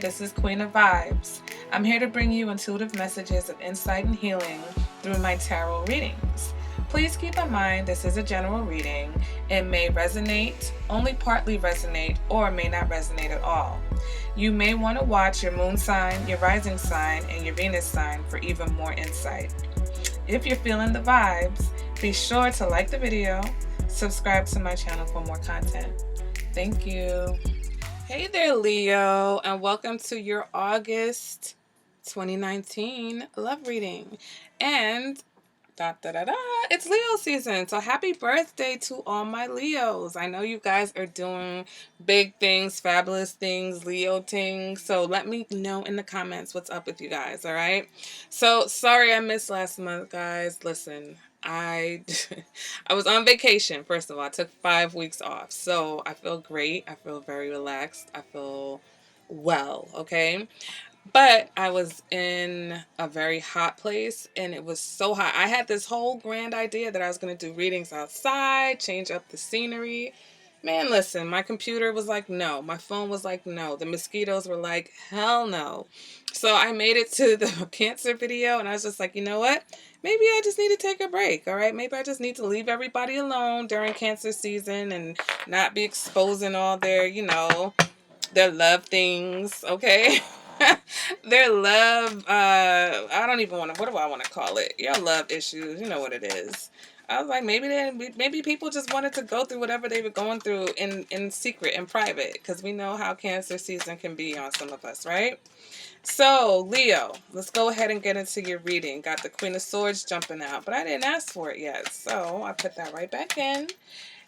this is Queen of Vibes. I'm here to bring you intuitive messages of insight and healing through my tarot readings. Please keep in mind this is a general reading. It may resonate, only partly resonate, or may not resonate at all. You may want to watch your moon sign, your rising sign, and your Venus sign for even more insight. If you're feeling the vibes, be sure to like the video, subscribe to my channel for more content. Thank you. Hey there, Leo, and welcome to your August 2019 love reading. And it's Leo season, so happy birthday to all my Leos. I know you guys are doing big things, fabulous things, Leo things, so let me know in the comments what's up with you guys, all right? So sorry I missed last month, guys. Listen, I was on vacation. First of all, I took 5 weeks off, so I feel great. I feel very relaxed. I feel well, okay? But I was in a very hot place, and it was so hot. I had this whole grand idea that I was going to do readings outside, change up the scenery. Man, listen, my computer was like, no. My phone was like, no. The mosquitoes were like, hell no. So I made it to the Cancer video, and I was just like, you know what? Maybe I just need to take a break, all right? Maybe I just need to leave everybody alone during Cancer season and not be exposing all their, their love things, okay? Their love, I don't even want to, what do I want to call it? Your love issues, you know what it is. I was like, maybe people just wanted to go through whatever they were going through in secret, in private, because we know how Cancer season can be on some of us, right? So, Leo, let's go ahead and get into your reading. Got the Queen of Swords jumping out, but I didn't ask for it yet, so I put that right back in.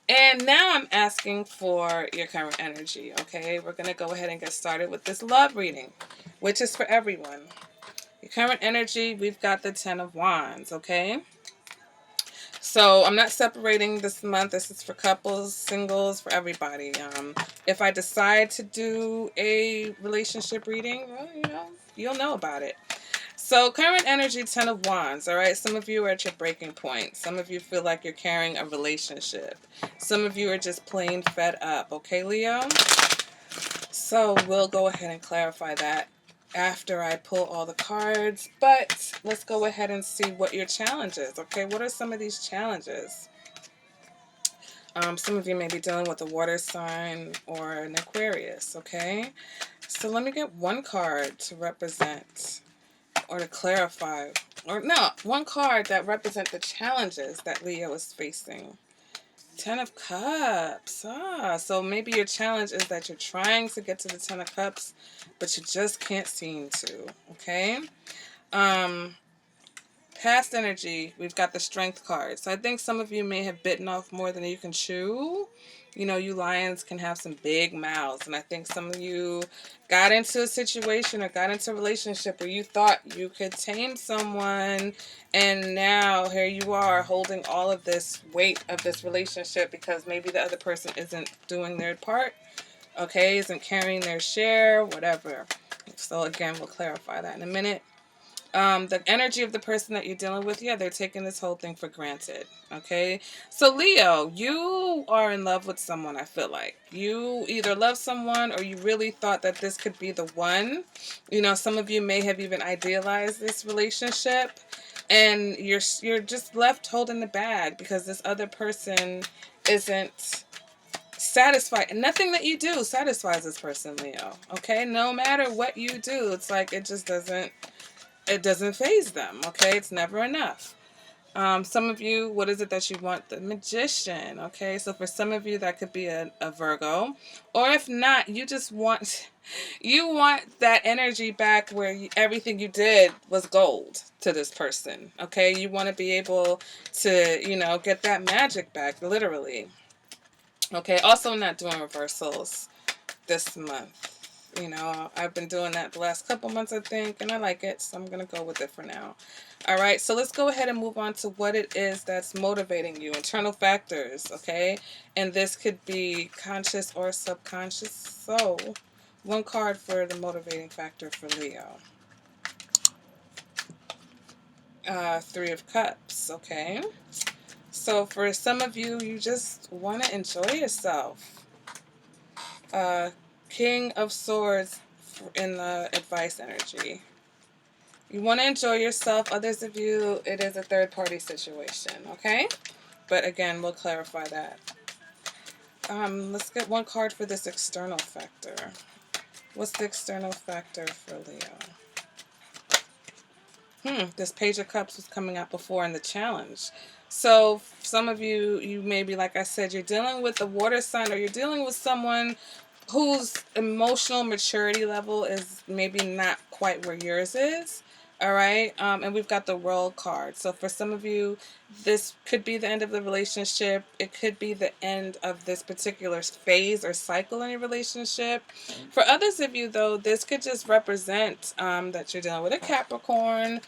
And now I'm asking for your current energy, okay? We're going to go ahead and get started with this love reading, which is for everyone. Your current energy, we've got the 10 of Wands, okay? So I'm not separating this month. This is for couples, singles, for everybody. If I decide to do a relationship reading, well, you'll know about it. So current energy, 10 of Wands, all right? Some of you are at your breaking point. Some of you feel like you're carrying a relationship. Some of you are just plain fed up, okay, Leo? So we'll go ahead and clarify that after I pull all the cards. But let's go ahead and see what your challenge is, okay? What are some of these challenges? Some of you may be dealing with a water sign or an Aquarius, okay? So let me get one card to represent or to clarify, or no, one card that represents the challenges that Leo is facing. 10 of Cups. So maybe your challenge is that you're trying to get to the 10 of Cups, but you just can't seem to, okay? Past energy, we've got the Strength card. So I think some of you may have bitten off more than you can chew. You know, you lions can have some big mouths, and I think some of you got into a situation or got into a relationship where you thought you could tame someone, and now here you are holding all of this weight of this relationship because maybe the other person isn't doing their part, okay, isn't carrying their share, whatever. So again, we'll clarify that in a minute. The energy of the person that you're dealing with, yeah, they're taking this whole thing for granted, okay? So, Leo, you are in love with someone, I feel like. You either love someone or you really thought that this could be the one. You know, some of you may have even idealized this relationship, and you're just left holding the bag because this other person isn't satisfied. Nothing that you do satisfies this person, Leo, okay? No matter what you do, it's like it just doesn't faze them, okay? It's never enough. Some of you, what is it that you want? The Magician, okay? So for some of you, that could be a Virgo. Or if not, you just want, you want that energy back where everything you did was gold to this person, okay? You want to be able to, get that magic back, literally. Okay, also not doing reversals this month. I've been doing that the last couple months, I think, and I like it, so I'm going to go with it for now. All right, so let's go ahead and move on to what it is that's motivating you, internal factors, okay? And this could be conscious or subconscious. So, one card for the motivating factor for Leo. 3 of Cups, okay? So, for some of you, you just want to enjoy yourself. King of Swords, in the advice energy. You want to enjoy yourself. Others of you, it is a third-party situation, okay? But again, we'll clarify that. Let's get one card for this external factor. What's the external factor for Leo? This Page of Cups was coming out before in the challenge. So some of you, you maybe, like I said, you're dealing with a water sign, or you're dealing with someone whose emotional maturity level is maybe not quite where yours is. All right. And we've got the World card. So for some of you, this could be the end of the relationship. It could be the end of this particular phase or cycle in your relationship. For others of you, though, this could just represent that you're dealing with a Capricorn,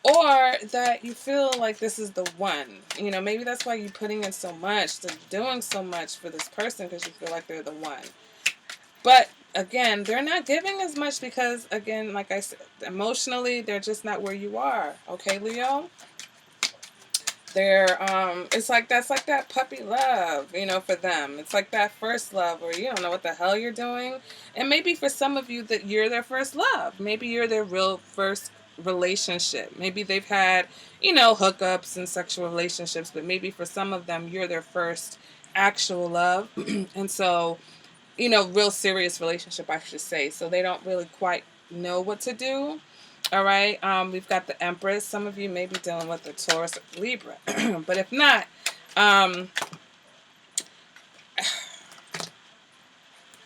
or that you feel like this is the one. You know, maybe that's why you're putting in so much, doing so much for this person, because you feel like they're the one. But again, they're not giving as much because, again, like I said, emotionally, they're just not where you are. Okay, Leo? They're, it's like, that's like that puppy love, you know, for them. It's like that first love where you don't know what the hell you're doing. And maybe for some of you that you're their first love. Maybe you're their real first relationship. Maybe they've had, you know, hookups and sexual relationships, but maybe for some of them, you're their first actual love. And so, you know, real serious relationship, I should say. So they don't really quite know what to do. All right. We've got the Empress. Some of you may be dealing with the Taurus or Libra. But if not,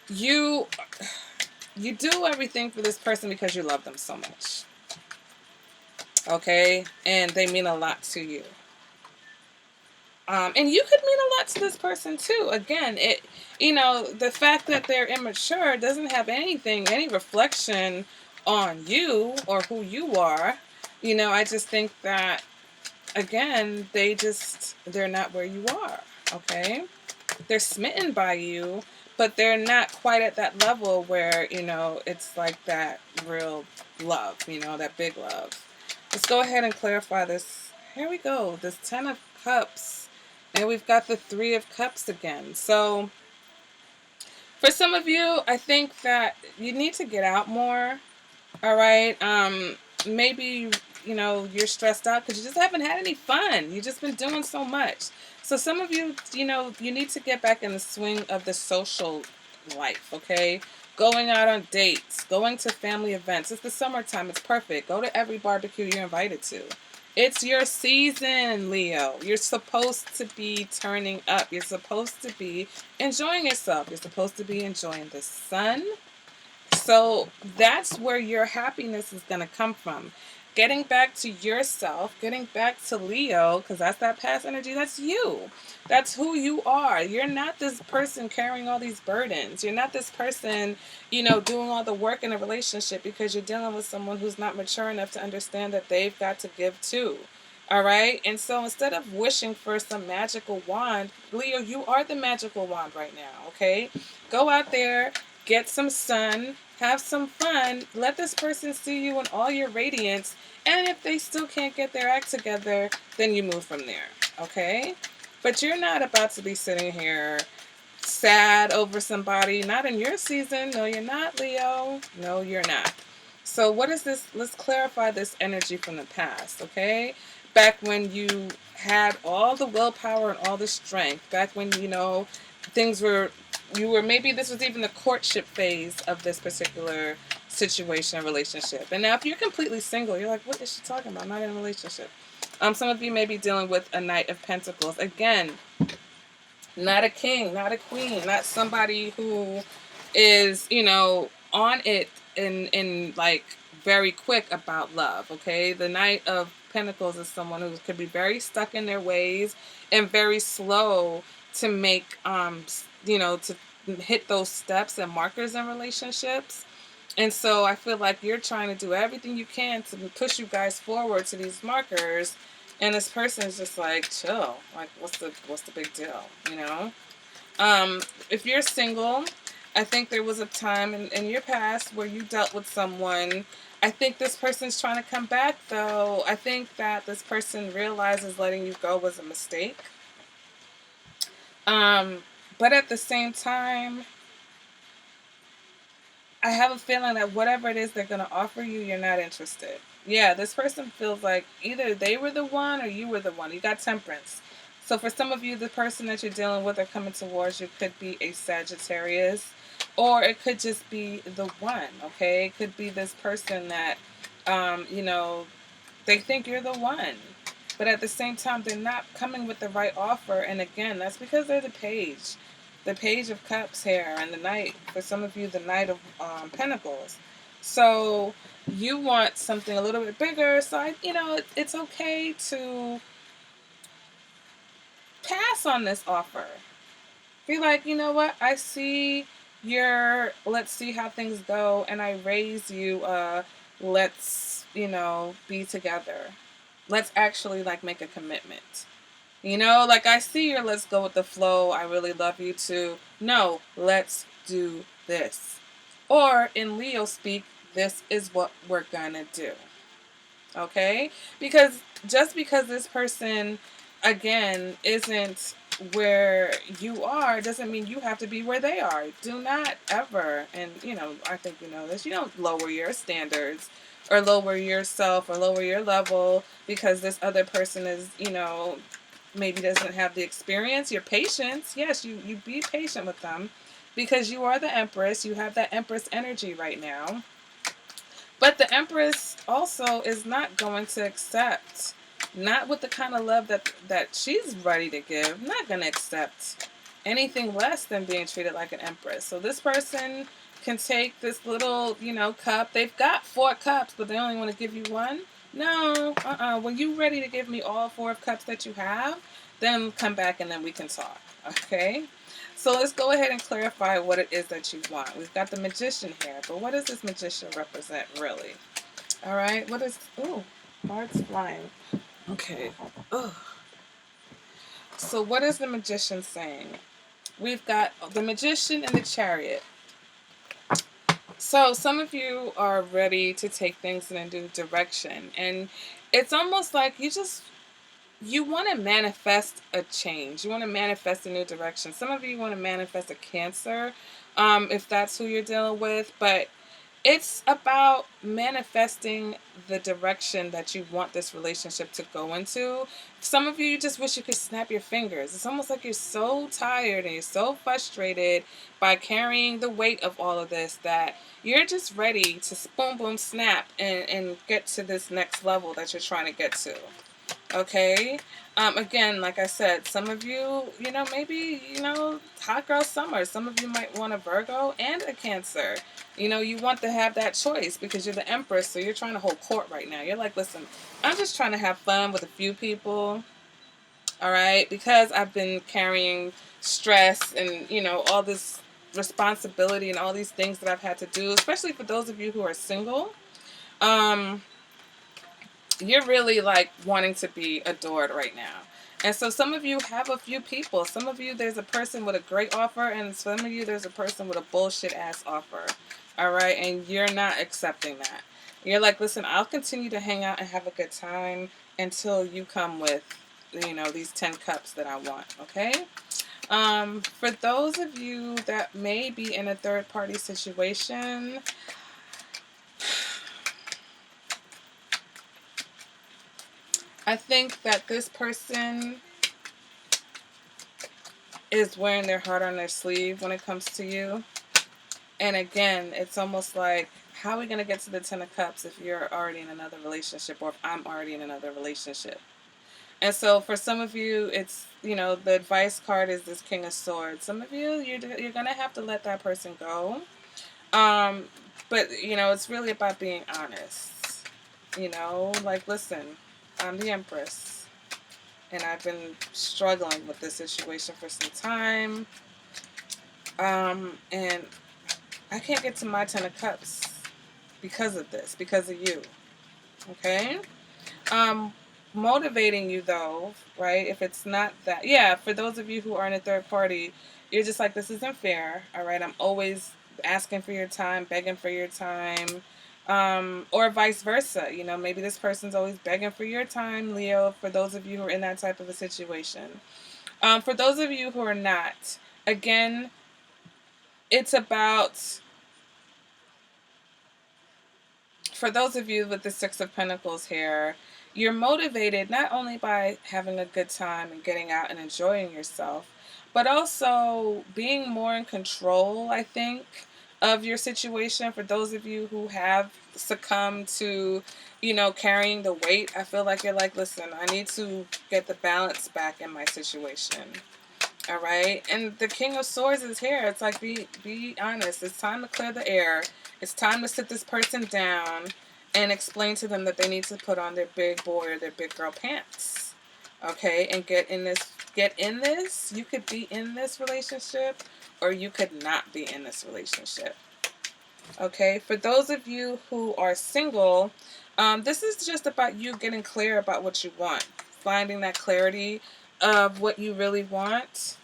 you do everything for this person because you love them so much. Okay? And they mean a lot to you. And you could mean a lot to this person too. Again, you know, the fact that they're immature doesn't have any reflection on you or who you are. You know, I just think that, again, they're not where you are. Okay? They're smitten by you, but they're not quite at that level where, you know, it's like that real love, you know, that big love. Let's go ahead and clarify this. Here we go. This 10 of Cups. And we've got the 3 of Cups again. So for some of you, I think that you need to get out more. All right. Maybe, you know, you're stressed out because you just haven't had any fun. You've just been doing so much. So some of you, you know, you need to get back in the swing of the social life, okay? Going out on dates, going to family events. It's the summertime. It's perfect. Go to every barbecue you're invited to. It's your season, Leo. You're supposed to be turning up. You're supposed to be enjoying yourself. You're supposed to be enjoying the sun. So that's where your happiness is going to come from. Getting back to yourself, getting back to Leo, because that's that past energy. That's you. That's who you are. You're not this person carrying all these burdens. You're not this person, you know, doing all the work in a relationship because you're dealing with someone who's not mature enough to understand that they've got to give too. All right. And so instead of wishing for some magical wand, Leo, you are the magical wand right now. Okay. Go out there, get some sun, have some fun, let this person see you in all your radiance, and if they still can't get their act together, then you move from there, okay? But you're not about to be sitting here sad over somebody, not in your season. No, you're not, Leo. No, you're not. So what is this? Let's clarify this energy from the past, okay? Back when you had all the willpower and all the strength, back when, you know, maybe this was even the courtship phase of this particular situation or relationship. And now if you're completely single, you're like, what is she talking about? I'm not in a relationship. Some of you may be dealing with a Knight of Pentacles. Again, not a king, not a queen, not somebody who is, you know, on it in like very quick about love, okay? The Knight of Pentacles is someone who could be very stuck in their ways and very slow to make, you know, to hit those steps and markers in relationships. And so I feel like you're trying to do everything you can to push you guys forward to these markers. And this person is just like, chill. Like, what's the big deal, you know? If you're single, I think there was a time in your past where you dealt with someone. I think this person's trying to come back, though. I think that this person realizes letting you go was a mistake. But at the same time, I have a feeling that whatever it is they're going to offer you, you're not interested. Yeah, this person feels like either they were the one or you were the one. You got temperance. So for some of you, the person that you're dealing with or coming towards you could be a Sagittarius, or it could just be the one, okay? It could be this person that, you know, they think you're the one. But at the same time, they're not coming with the right offer. And again, that's because they're the page. The page of cups here, and the knight, for some of you, the knight of pentacles. So you want something a little bit bigger. So, it's okay to pass on this offer. Be like, you know what? I see let's see how things go. And I raise you, let's, be together. Let's actually like make a commitment. Like I see your let's go with the flow. I really love you too. No, let's do this. Or in Leo speak, this is what we're gonna do. Okay? Because just because this person, again, isn't where you are doesn't mean you have to be where they are. Do not ever, and I think you know this, you don't lower your standards or lower yourself or lower your level because this other person is, maybe doesn't have the experience. Your patience, yes, you be patient with them because you are the Empress. You have that Empress energy right now. But the Empress also is not going to accept, not with the kind of love that she's ready to give, not going to accept anything less than being treated like an Empress. So this person can take this little, cup. They've got 4 cups, but they only want to give you one. No, When you're ready to give me all 4 cups that you have, then come back and then we can talk. Okay? So let's go ahead and clarify what it is that you want. We've got the Magician here, but what does this Magician represent really? All right, what is, cards flying. Okay, ugh. So what is the Magician saying? We've got the Magician and the Chariot. So some of you are ready to take things in a new direction, and it's almost like you want to manifest a change. You want to manifest a new direction. Some of you want to manifest a Cancer, if that's who you're dealing with. But it's about manifesting the direction that you want this relationship to go into. Some of you just wish you could snap your fingers. It's almost like you're so tired and you're so frustrated by carrying the weight of all of this that you're just ready to boom, boom, snap and get to this next level that you're trying to get to. Okay. Again, like I said, some of you, maybe, hot girl summer. Some of you might want a Virgo and a Cancer. You want to have that choice because you're the Empress, so you're trying to hold court right now. You're like, listen, I'm just trying to have fun with a few people. All right. Because I've been carrying stress and, all this responsibility and all these things that I've had to do, especially for those of you who are single. You're really like wanting to be adored right now. And so some of you have a few people. Some of you, there's a person with a great offer, and some of you, there's a person with a bullshit ass offer. All right. And you're not accepting that. You're like, listen, I'll continue to hang out and have a good time until you come with, these 10 cups that I want. Okay. For those of you that may be in a third party situation, I think that this person is wearing their heart on their sleeve when it comes to you. And again, it's almost like, how are we going to get to the 10 of Cups if you're already in another relationship or if I'm already in another relationship? And so for some of you, it's, the advice card is this King of Swords. Some of you, you're going to have to let that person go. But, it's really about being honest. Like, listen, I'm the Empress. And I've been struggling with this situation for some time. And I can't get to my 10 of Cups because of this, because of you. Okay? Motivating you though, right? If it's not that, yeah, for those of you who are in a third party, you're just like, this isn't fair. All right? I'm always asking for your time, begging for your time. Or vice versa. Maybe this person's always begging for your time, Leo, for those of you who are in that type of a situation. For those of you who are not, again, it's about manifesting the direction that you want this relationship to go into. Some of you just wish you could snap your fingers. It's almost like you're so tired and you're so frustrated by carrying the weight of all of this that you're ready to boom, boom, snap and get to this next level that you're trying to get to. Okay. So let's go ahead and clarify what it is that you want. We've got the Magician here, but what does this Magician represent really? All right. What is this Magician saying? We've got the Magician and the Chariot. So some of you have a few people. Some of you, there's a person with a great offer, and some of you, there's a person with a bullshit ass offer. All right. And you're not accepting that. You're like, listen, I'm just trying to have fun with a few people. It's about, for those of you with the Six of Pentacles here, you're motivated not only by having a good time and getting out and enjoying yourself, but also being more in control, I think, of your situation. For those of you who have succumbed to, carrying the weight, I feel like you're like, listen, I need to get the balance back in my situation. All right. And the King of Swords is here. It's like, be honest. It's time to clear the air. It's time to sit this person down and explain to them that they need to put on their big boy or their big girl pants. Okay. And get in this. You could be in this relationship or you could not be in this relationship. Okay. For those of you who are single, this is just about you getting clear about what you want. Finding that clarity of what you really want.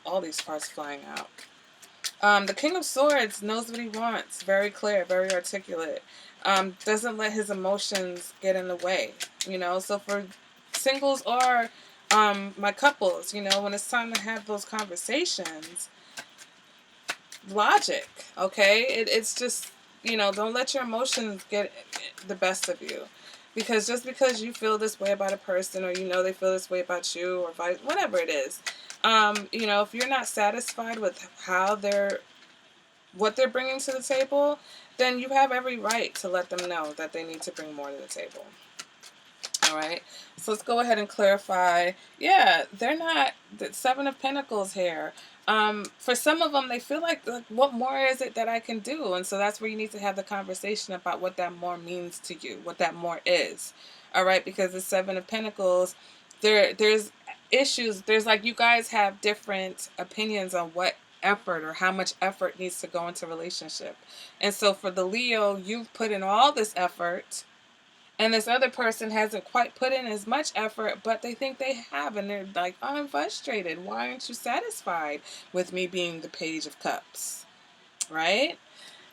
All these cards flying out. The King of Swords knows what he wants. Very clear, very articulate. Doesn't let his emotions get in the way. So for singles or my couples, when it's time to have those conversations, logic, okay? It's just, don't let your emotions get the best of you. Because just because you feel this way about a person or they feel this way about you or whatever it is, if you're not satisfied with what they're bringing to the table, then you have every right to let them know that they need to bring more to the table. All right, so let's go ahead and clarify. Yeah, they're not the Seven of Pentacles here. For some of them, they feel like, what more is it that I can do? And so that's where you need to have the conversation about what that more means to you, what that more is. All right, because the Seven of Pentacles, there's issues. There's like you guys have different opinions on what effort or how much effort needs to go into a relationship. And so for the Leo, you've put in all this effort. And this other person hasn't quite put in as much effort, but they think they have. And they're like, oh, I'm frustrated. Why aren't you satisfied with me being the Page of Cups? Right?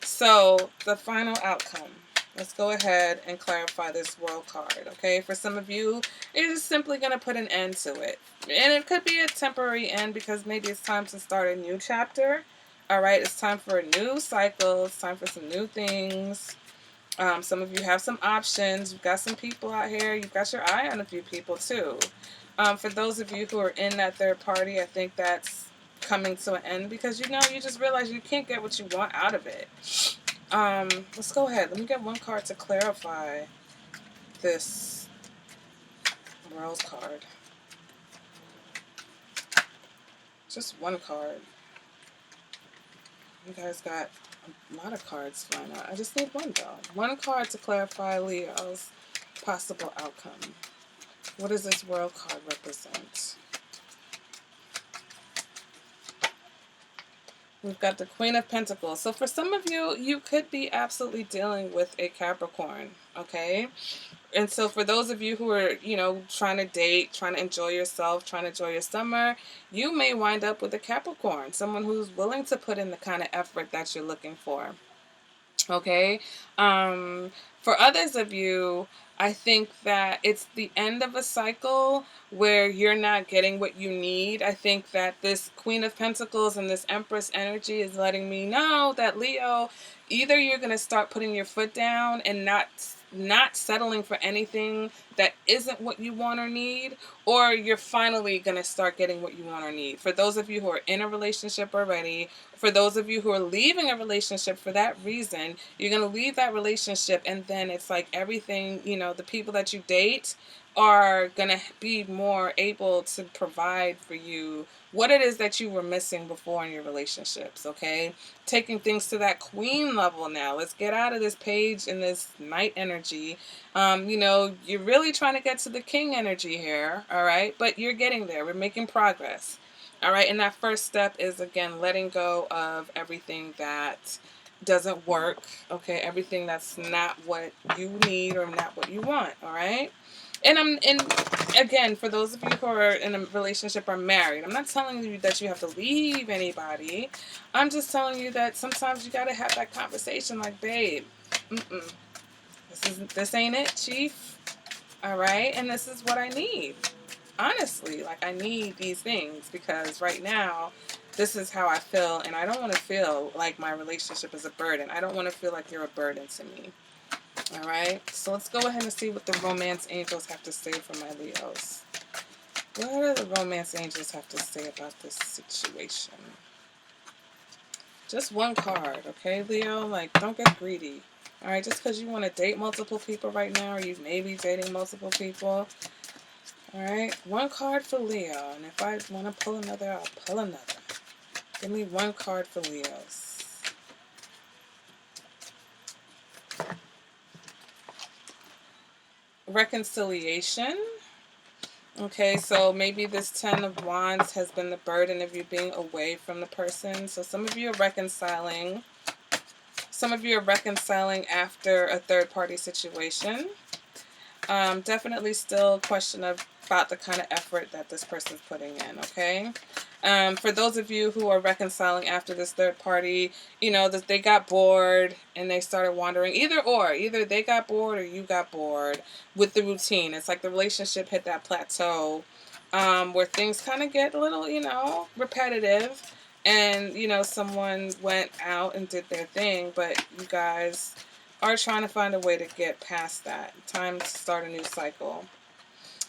So the final outcome. Let's go ahead and clarify this World card. Okay? For some of you, you're just simply going to put an end to it. And it could be a temporary end because maybe it's time to start a new chapter. All right? It's time for a new cycle. It's time for some new things. Some of you have some options. You've got some people out here. You've got your eye on a few people too. For those of you who are in that third party, I think that's coming to an end because you just realize you can't get what you want out of it. Let's go ahead. Let me get one card to clarify this World card. Just one card. You guys got a lot of cards flying out. I just need one though. One card to clarify Leo's possible outcome. What does this World card represent? We've got the Queen of Pentacles. So for some of you, you could be absolutely dealing with a Capricorn, okay? And so for those of you who are, trying to date, trying to enjoy yourself, trying to enjoy your summer, you may wind up with a Capricorn, someone who's willing to put in the kind of effort that you're looking for. Okay? For others of you, I think that it's the end of a cycle where you're not getting what you need. I think that this Queen of Pentacles and this Empress energy is letting me know that, Leo, either you're going to start putting your foot down and not settling for anything that isn't what you want or need, or you're finally going to start getting what you want or need. For those of you who are in a relationship already, for those of you who are leaving a relationship for that reason, you're going to leave that relationship and then it's like everything, the people that you date are going to be more able to provide for you what it is that you were missing before in your relationships, okay? Taking things to that queen level now. Let's get out of this page and this knight energy. You're really trying to get to the king energy here, all right? But you're getting there. We're making progress, all right? And that first step is, again, letting go of everything that doesn't work, okay? Everything that's not what you need or not what you want, all right? And again, for those of you who are in a relationship or married, I'm not telling you that you have to leave anybody. I'm just telling you that sometimes you got to have that conversation like, babe, this ain't it, chief. All right? And this is what I need. Honestly, like I need these things because right now, this is how I feel. And I don't want to feel like my relationship is a burden. I don't want to feel like you're a burden to me. All right, so let's go ahead and see what the romance angels have to say for my Leos. What do the romance angels have to say about this situation? Just one card, okay, Leo? Like, don't get greedy. All right, just because you want to date multiple people right now, or you may be dating multiple people. All right, one card for Leo. And if I want to pull another, I'll pull another. Give me one card for Leos. Reconciliation. Okay, so maybe this Ten of Wands has been the burden of you being away from the person. So some of you are reconciling. Some of you are reconciling after a third-party situation. Definitely still a question about the kind of effort that this person's putting in, okay? For those of you who are reconciling after this third party, you know, that they got bored and they started wandering. Either they got bored or you got bored with the routine. It's like the relationship hit that plateau where things kind of get a little, you know, repetitive. And, you know, someone went out and did their thing, but you guys are trying to find a way to get past that. Time to start a new cycle.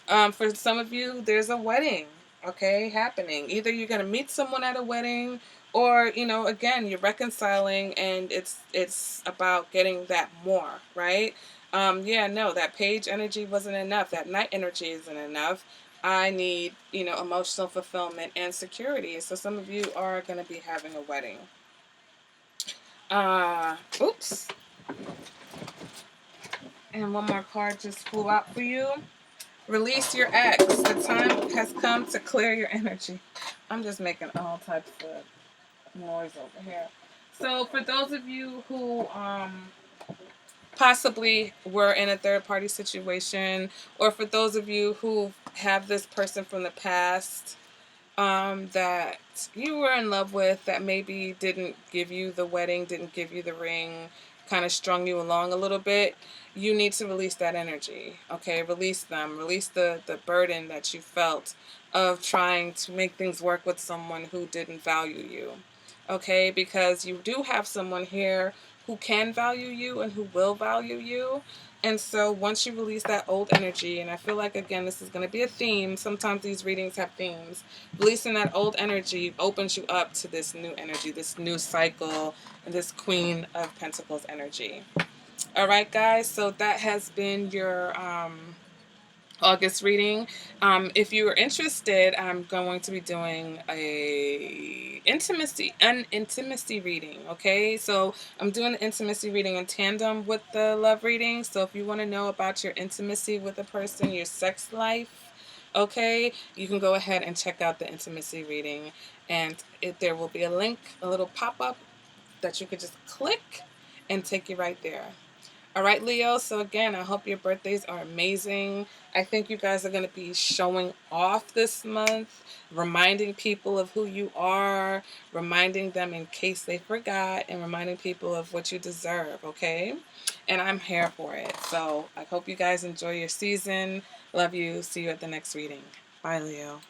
For some of you, there's a wedding, okay, happening. Either you're going to meet someone at a wedding, or, you know, again, you're reconciling, and it's about getting that more, right? Yeah, no, that page energy wasn't enough. That knight energy isn't enough. I need, you know, emotional fulfillment and security. So some of you are going to be having a wedding. Oops. And one more card just flew out for you. Release your ex. The time has come to clear your energy. I'm just making all types of noise over here. So for those of you who possibly were in a third party situation, or for those of you who have this person from the past that you were in love with, that maybe didn't give you the wedding, didn't give you the ring, kind of strung you along a little bit, you need to release that energy, okay? Release them. Release the burden that you felt of trying to make things work with someone who didn't value you, okay? Because you do have someone here who can value you and who will value you. And so once you release that old energy, and I feel like, again, this is going to be a theme. Sometimes these readings have themes. Releasing that old energy opens you up to this new energy, this new cycle, and this Queen of Pentacles energy. All right, guys. So that has been your August reading. If you are interested, I'm going to be doing an intimacy reading. Okay, so I'm doing the intimacy reading in tandem with the love reading. So if you want to know about your intimacy with a person, your sex life, okay, you can go ahead and check out the intimacy reading, and there will be a link, a little pop-up that you could just click and take you right there. All right, Leo. So again, I hope your birthdays are amazing. I think you guys are going to be showing off this month, reminding people of who you are, reminding them in case they forgot, and reminding people of what you deserve, okay? And I'm here for it. So I hope you guys enjoy your season. Love you. See you at the next reading. Bye, Leo.